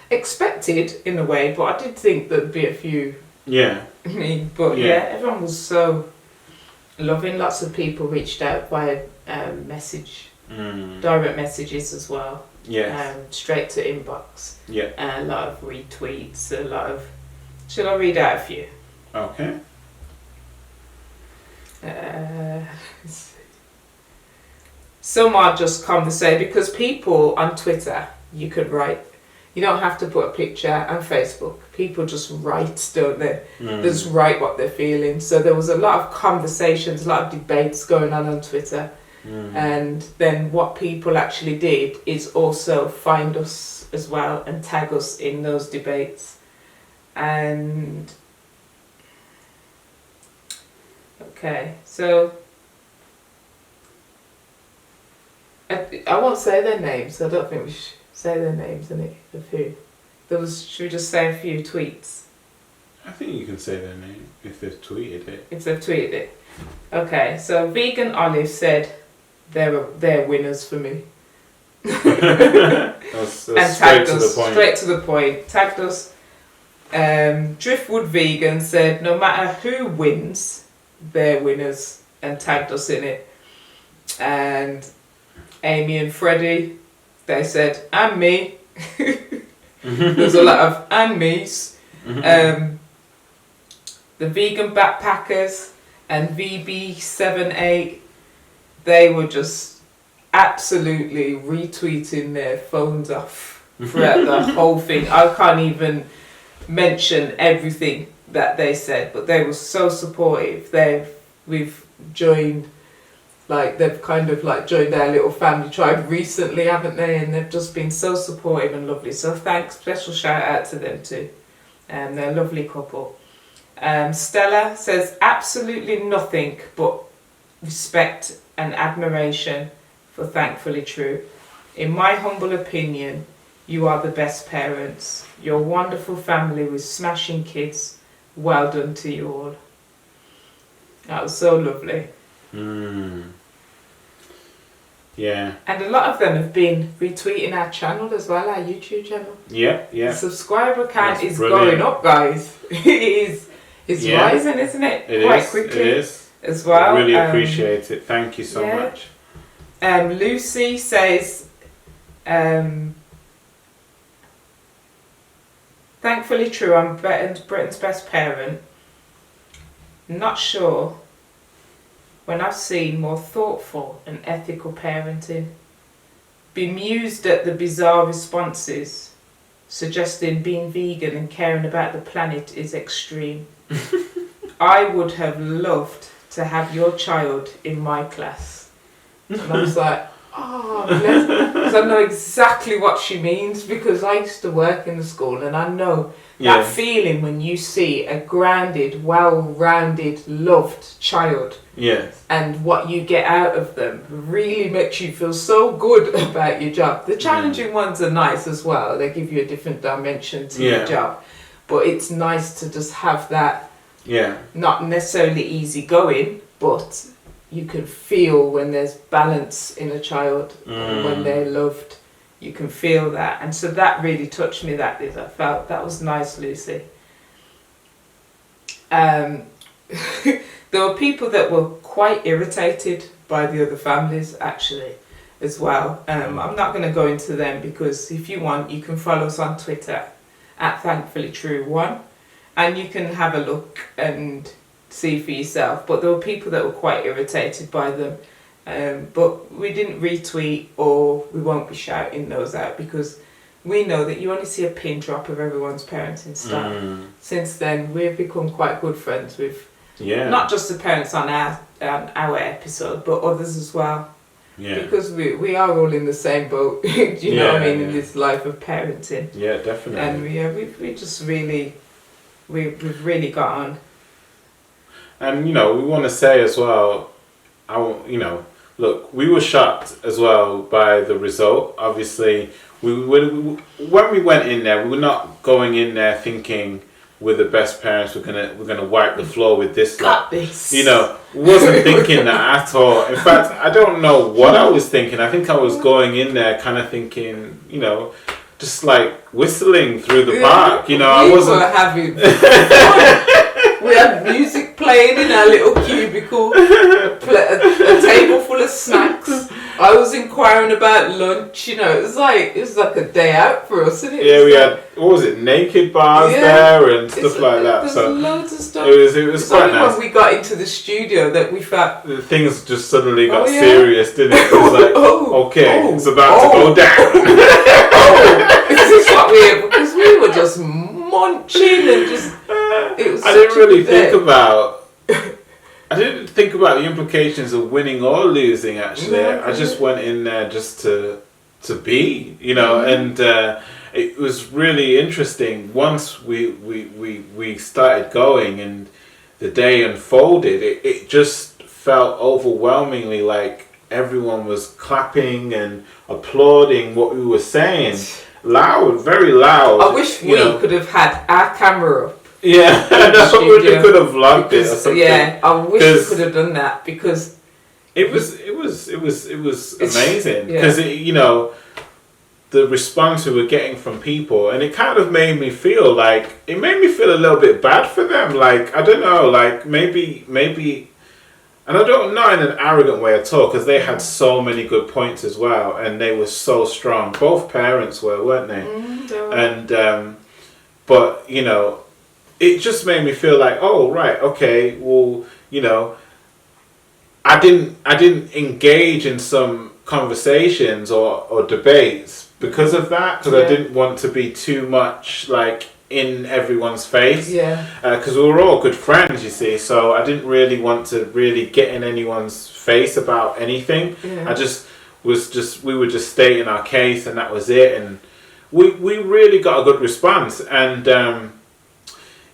expected in a way, but I did think there'd be a few. Everyone was so loving. Lots of people reached out via message, direct messages as well. Straight to inbox. A lot of retweets, a lot of. Shall I read out a few? Okay. Some are just conversation, because people on Twitter, you could write. You don't have to put a picture on Facebook. People just write, don't they? They just write what they're feeling. So there was a lot of conversations, a lot of debates going on Twitter. And then what people actually did is also find us as well and tag us in those debates. And okay, so I won't say their names. I don't think we should say their names in it. Of who? Should we just say a few tweets? I think you can say their name if they've tweeted it. If they've tweeted it. Okay, so Vegan Olive said they're winners for me. That's and straight to the point. Straight to the point. Tagged us. Driftwood Vegan said, no matter who wins, they're winners, and tagged us in it. And Amy and Freddie, they said, and me. There's a lot of and me's. The Vegan Backpackers and VB78, they were just absolutely retweeting their phones off throughout the whole thing. I can't even mention everything that they said, but they were so supportive. We've joined, like they've kind of like joined our little family tribe recently, haven't they? And they've just been so supportive and lovely. So thanks, special shout out to them too. They're a lovely couple. Stella says absolutely nothing but respect and admiration for Thankfully True. In my humble opinion, you are the best parents. You're a wonderful family with smashing kids. Well done to you all. That was so lovely. Yeah. And a lot of them have been retweeting our channel as well, our YouTube channel. Yeah. The subscriber count That's is brilliant. going up, guys. It's rising, isn't it? Quite quickly. It is. As well. I really appreciate it. Thank you so much. Lucy says, Thankfully True, I'm Britain's best parent. Not sure when I've seen more thoughtful and ethical parenting. Bemused at the bizarre responses, suggesting being vegan and caring about the planet is extreme. I would have loved to have your child in my class. And I was like, oh, because I know exactly what she means, because I used to work in the school and I know that feeling when you see a grounded, well-rounded, loved child. Yes. And what you get out of them really makes you feel so good about your job. The challenging ones are nice as well. They give you a different dimension to your job. But it's nice to just have that, not necessarily easy going, but you can feel when there's balance in a child, and when they're loved. You can feel that. And so that really touched me, I felt that was nice, Lucy. There were people that were quite irritated by the other families, actually, as well. I'm not going to go into them, because if you want, you can follow us on Twitter at ThankfullyTrue1, and you can have a look and see for yourself. But there were people that were quite irritated by them. But we didn't retweet, or we won't be shouting those out, because we know that you only see a pin drop of everyone's parenting style. Since then, we've become quite good friends with not just the parents on our episode, but others as well. Because we are all in the same boat. Do you know what I mean? In this life of parenting. Yeah, definitely. And we just really, we've really got on. And we want to say as well, look, we were shocked as well by the result. Obviously, when we went in there, we were not going in there thinking we're the best parents. We're gonna wipe the floor with this. Wasn't thinking that at all. In fact, I don't know what I was thinking. I think I was going in there kind of thinking, just like whistling through the park. I wasn't. We were having fun. We had music playing in our little cubicle, a table full of snacks. I was inquiring about lunch. It was like a day out for us, isn't it? Yeah, we had naked bars there and stuff like that. There's so loads of stuff. It was quite nice. When we got into the studio that we felt things just suddenly got serious, didn't it? It was like, it's about to go down. Is this what we? Because we were just munching and just. I didn't think about the implications of winning or losing. Actually, I just went in there just to be, and it was really interesting. Once we started going and the day unfolded, it just felt overwhelmingly like everyone was clapping and applauding what we were saying, loud, very loud. I wish we could have had our camera up. Yeah, we could have vlogged it or something. Yeah, I wish we could have done that, because it was amazing. Because the response we were getting from people, and it kind of made me feel like, it made me feel a little bit bad for them. Like, I don't know, like maybe, and I don't know in an arrogant way at all, because they had so many good points as well, and they were so strong. Both parents were, weren't they? And but you know, it just made me feel like, oh right, okay, well, you know, I didn't engage in some conversations or debates because of that, because I didn't want to be too much like in everyone's face, because we were all good friends, you see, so I didn't really want to really get in anyone's face about anything. I we were just stating our case, and that was it, and we really got a good response. And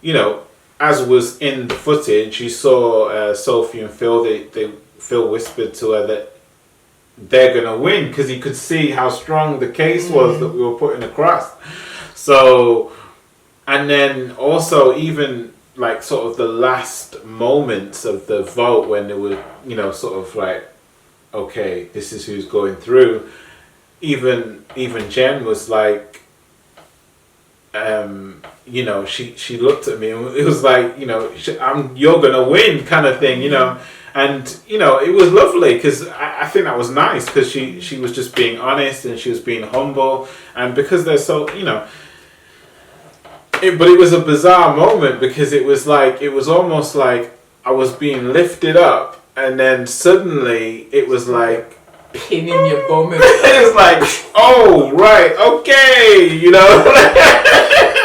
you know, as was in the footage, you saw Sophie and Phil, Phil whispered to her that they're gonna win, because he could see how strong the case was that we were putting across. So, and then also even like sort of the last moments of the vote, when there were, you know, sort of like, okay, this is who's going through. Even Jen was like, you know, she looked at me and it was like, you know, you're gonna win kind of thing, you know. And you know, it was lovely, because I think that was nice, because she was just being honest, and she was being humble, and because they're so, you know. But it was a bizarre moment, because it was almost like I was being lifted up, and then suddenly it was like pin in your bum. It was like, oh right, okay, you know. But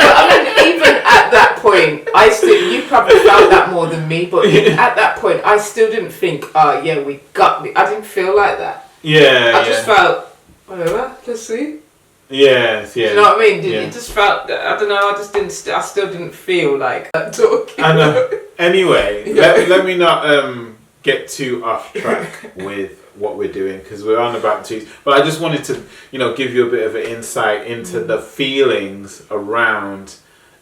I mean, even at that point, you probably felt that more than me, but even at that point, I still didn't think, oh yeah, we got me. I didn't feel like that. Yeah. I just felt, whatever, let's see. Yes, yeah. Do you know what I mean? It just felt, I don't know, I still didn't feel like talking. I know. Anyway, let me not get too off track with what we're doing, because we're on about to, but I just wanted to, you know, give you a bit of an insight into the feelings around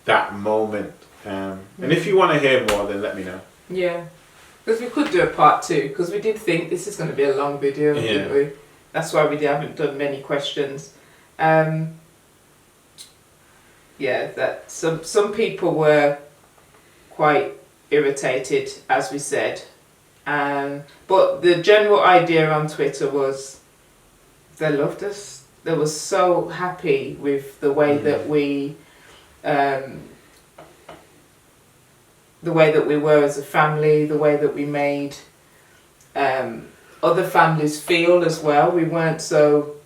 that moment. And if you want to hear more, then let me know. Yeah. Because we could do a part 2, because we did think this is going to be a long video, didn't we? That's why we haven't done many questions. That some people were quite irritated, as we said, but the general idea on Twitter was they loved us. They were so happy with the way that we were as a family, the way that we made other families feel as well. We weren't so.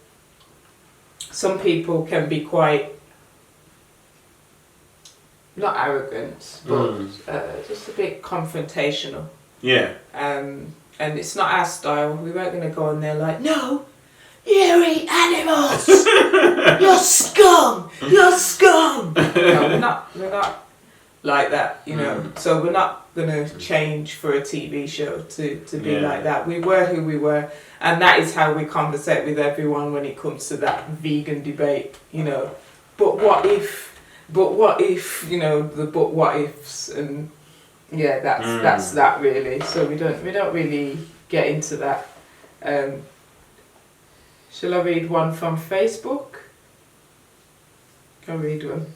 Some people can be quite, not arrogant, but just a bit confrontational. Yeah. And it's not our style. We weren't going to go on there like, no, you eat animals. You're scum. You're scum. No, we're not like that, you know. So we're not going to change for a TV show to be like that. We were who we were. And that is how we conversate with everyone when it comes to that vegan debate, you know. But what if, you know, the but what ifs, and yeah, that's that really. So we don't really get into that. Shall I read one from Facebook? I'll read one.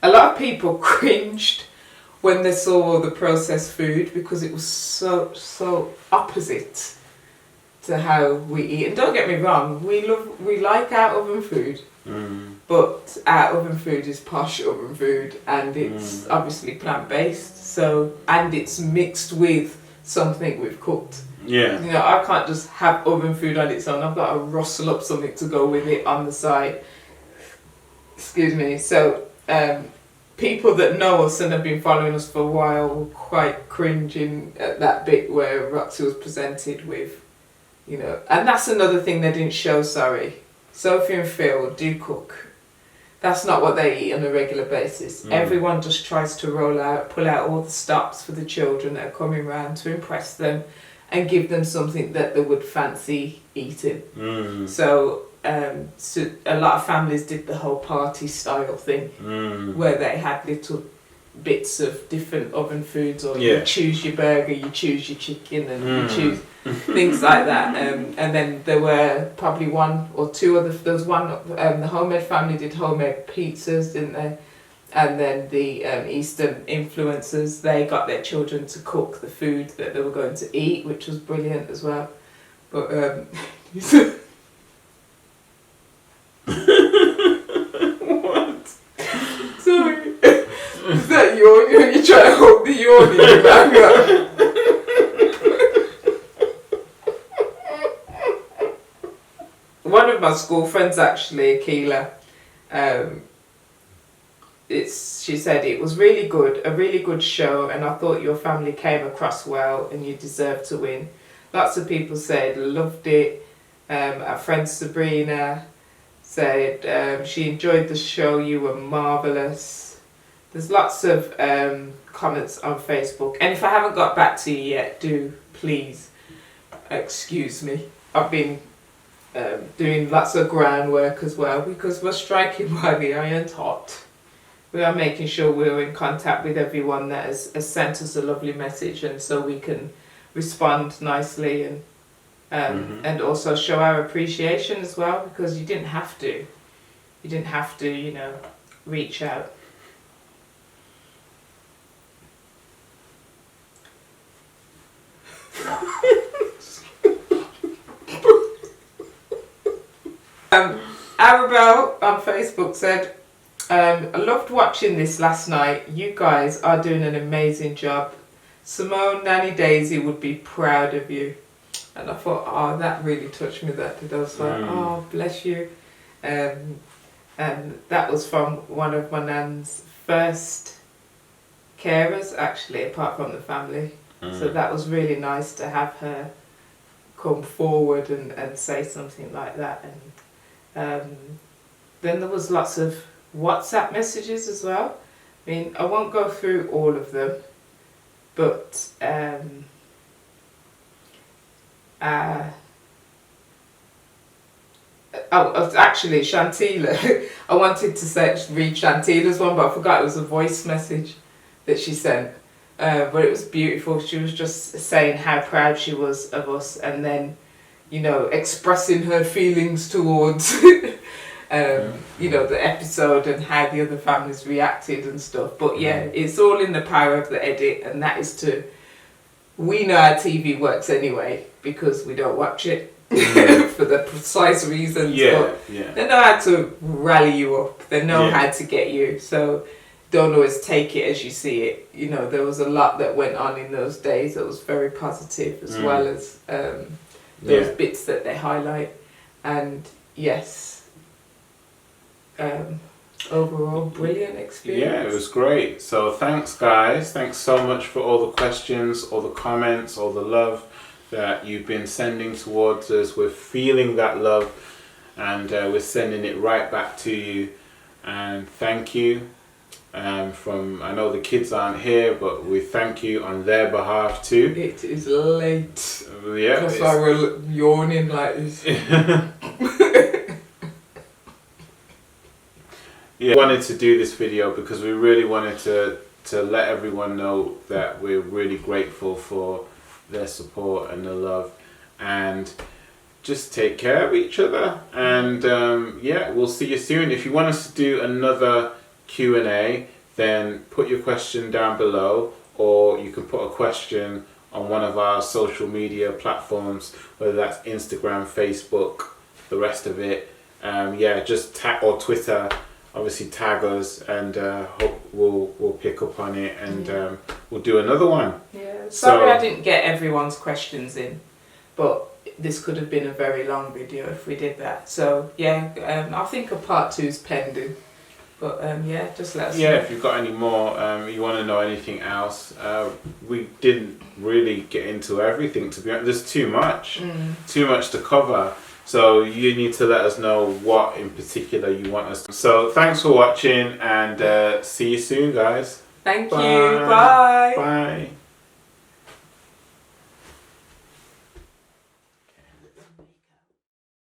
A lot of people cringed when they saw all the processed food, because it was so opposite to how we eat. And don't get me wrong, we like our oven food, but our oven food is posh oven food, and it's obviously plant-based. So, and it's mixed with something we've cooked. Yeah. You know, I can't just have oven food on its own. I've got to rustle up something to go with it on the side. Excuse me. So, people that know us and have been following us for a while were quite cringing at that bit where Roxy was presented with, you know, and that's another thing they didn't show, sorry. Sophie and Phil do cook. That's not what they eat on a regular basis. Everyone just tries to pull out all the stops for the children that are coming round to impress them and give them something that they would fancy eating. So a lot of families did the whole party style thing, where they had little bits of different oven foods, or Yeah. you choose your burger, you choose your chicken, and you choose things like that. And then there were probably one or two other. There was one. The homemade family did homemade pizzas, didn't they? And then the Eastern influencers, they got their children to cook the food that they were going to eat, which was brilliant as well. But what? Sorry. Is that yawn? You try to hold the yawn in your mouth. One of my school friends, actually, Akila, she said it was really good, a really good show, and I thought your family came across well and you deserve to win. Lots of people said loved it. Our friend Sabrina said she enjoyed the show, you were marvellous. There's lots of comments on Facebook, and if I haven't got back to you yet, do please excuse me. I've been doing lots of groundwork as well, because we're striking while the iron's hot. We are making sure we're in contact with everyone that has sent us a lovely message, and so we can respond nicely and also show our appreciation as well, because you didn't have to, you know, reach out. Arabelle on Facebook said, I loved watching this last night. You guys are doing an amazing job. Simone, Nanny Daisy would be proud of you. And I thought, oh, that really touched me, that did. I was like, oh, bless you. And that was from one of my nan's first carers, actually, apart from the family. So that was really nice to have her come forward and say something like that. And then there was lots of WhatsApp messages as well. I mean, I won't go through all of them, but actually Shantila, I wanted to read Shantila's one, but I forgot it was a voice message that she sent. But it was beautiful. She was just saying how proud she was of us, and then, you know, expressing her feelings towards you know, the episode and how the other families reacted and stuff. But yeah, it's all in the power of the edit, and that is we know how TV works anyway, because we don't watch it for the precise reasons. But they know how to rally you up. They know how to get you. So don't always take it as you see it. You know, there was a lot that went on in those days that was very positive, as well as those bits that they highlight. And yes, overall brilliant experience. Yeah, it was great. So thanks, guys. Thanks so much for all the questions, all the comments, all the love that you've been sending towards us. We're feeling that love, and we're sending it right back to you. And thank you. From, I know the kids aren't here, but we thank you on their behalf too. It is late. Yeah, that's why we're yawning like this. Yeah, we wanted to do this video because we really wanted to let everyone know that we're really grateful for their support and the love, and just take care of each other. And yeah, we'll see you soon. If you want us to do another Q&A, then put your question down below, or you can put a question on one of our social media platforms, whether that's Instagram, Facebook, the rest of it. Yeah, just tag, or Twitter, obviously tag us, and hope we'll pick up on it, and we'll do another one. Yeah, sorry I didn't get everyone's questions in, but this could have been a very long video if we did that. So yeah, I think a part 2 is pending. But yeah, just let us know. Yeah, if you've got any more, you want to know anything else, we didn't really get into everything, to be honest. There's too much to cover. So you need to let us know what in particular you want us to. So thanks for watching, and see you soon, guys. Thank you. Bye. Bye.